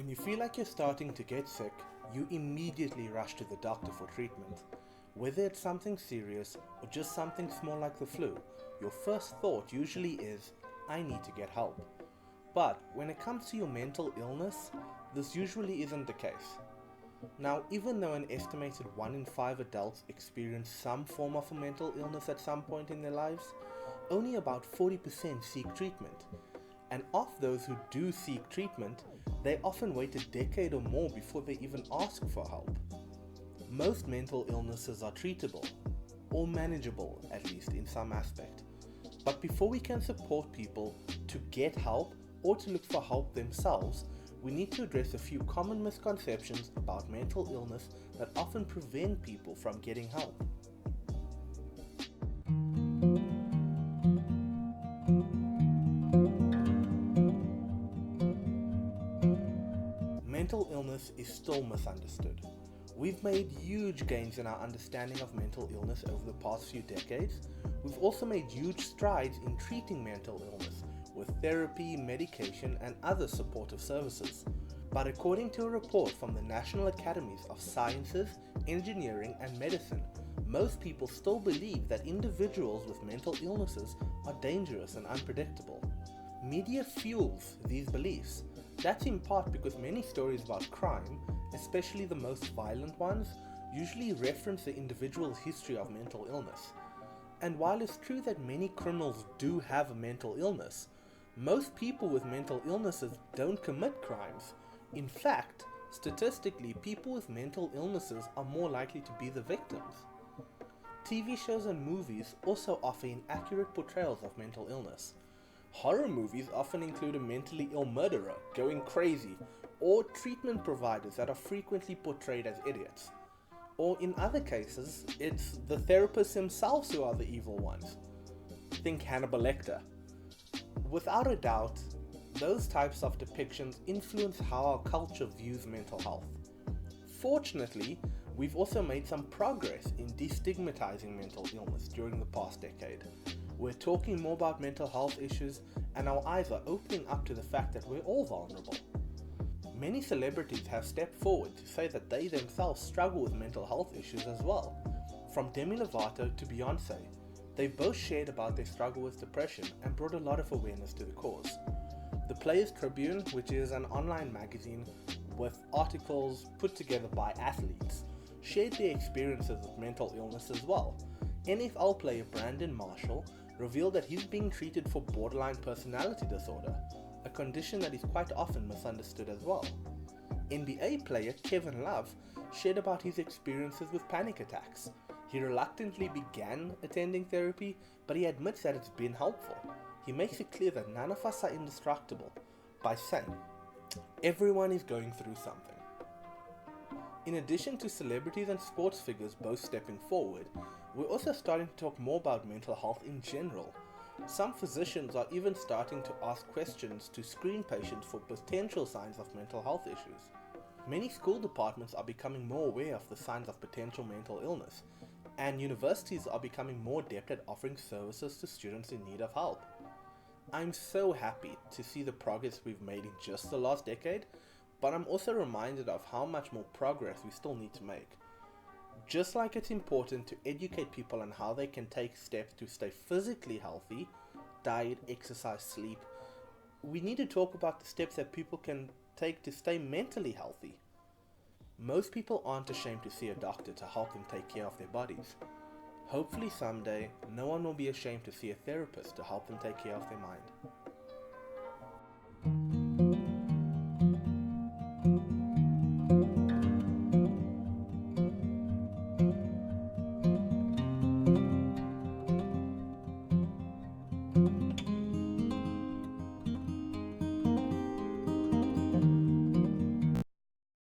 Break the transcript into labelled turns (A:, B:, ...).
A: When you feel like you're starting to get sick, you immediately rush to the doctor for treatment. Whether it's something serious or just something small like the flu, your first thought usually is, I need to get help. But when it comes to your mental illness, this usually isn't the case. Now, even though an estimated 1 in 5 adults experience some form of a mental illness at some point in their lives, only about 40% seek treatment. And of those who do seek treatment, they often wait a decade or more before they even ask for help. Most mental illnesses are treatable, or manageable at least in some aspect. But before we can support people to get help or to look for help themselves, we need to address a few common misconceptions about mental illness that often prevent people from getting help. Mental illness is still misunderstood. We've made huge gains in our understanding of mental illness over the past few decades. We've also made huge strides in treating mental illness with therapy, medication, and other supportive services. But according to a report from the National Academies of Sciences, Engineering, and Medicine, most people still believe that individuals with mental illnesses are dangerous and unpredictable. Media fuels these beliefs. That's in part because many stories about crime, especially the most violent ones, usually reference the individual's history of mental illness. And while it's true that many criminals do have a mental illness, most people with mental illnesses don't commit crimes. In fact, statistically, people with mental illnesses are more likely to be the victims. TV shows and movies also offer inaccurate portrayals of mental illness. Horror movies often include a mentally ill murderer going crazy, or treatment providers that are frequently portrayed as idiots. Or in other cases, it's the therapists themselves who are the evil ones. Think Hannibal Lecter. Without a doubt, those types of depictions influence how our culture views mental health. Fortunately, we've also made some progress in destigmatizing mental illness during the past decade. We're talking more about mental health issues, and our eyes are opening up to the fact that we're all vulnerable. Many celebrities have stepped forward to say that they themselves struggle with mental health issues as well. From Demi Lovato to Beyonce, they've both shared about their struggle with depression and brought a lot of awareness to the cause. The Players Tribune, which is an online magazine with articles put together by athletes, shared their experiences with mental illness as well. NFL player Brandon Marshall revealed that he's being treated for borderline personality disorder, a condition that is quite often misunderstood as well. NBA player Kevin Love shared about his experiences with panic attacks. He reluctantly began attending therapy, but he admits that it's been helpful. He makes it clear that none of us are indestructible by saying, everyone is going through something. In addition to celebrities and sports figures both stepping forward, we're also starting to talk more about mental health in general. Some physicians are even starting to ask questions to screen patients for potential signs of mental health issues. Many school departments are becoming more aware of the signs of potential mental illness, and universities are becoming more adept at offering services to students in need of help. I'm so happy to see the progress we've made in just the last decade, but I'm also reminded of how much more progress we still need to make. Just like it's important to educate people on how they can take steps to stay physically healthy, diet, exercise, sleep, we need to talk about the steps that people can take to stay mentally healthy. Most people aren't ashamed to see a doctor to help them take care of their bodies. Hopefully someday, no one will be ashamed to see a therapist to help them take care of their mind.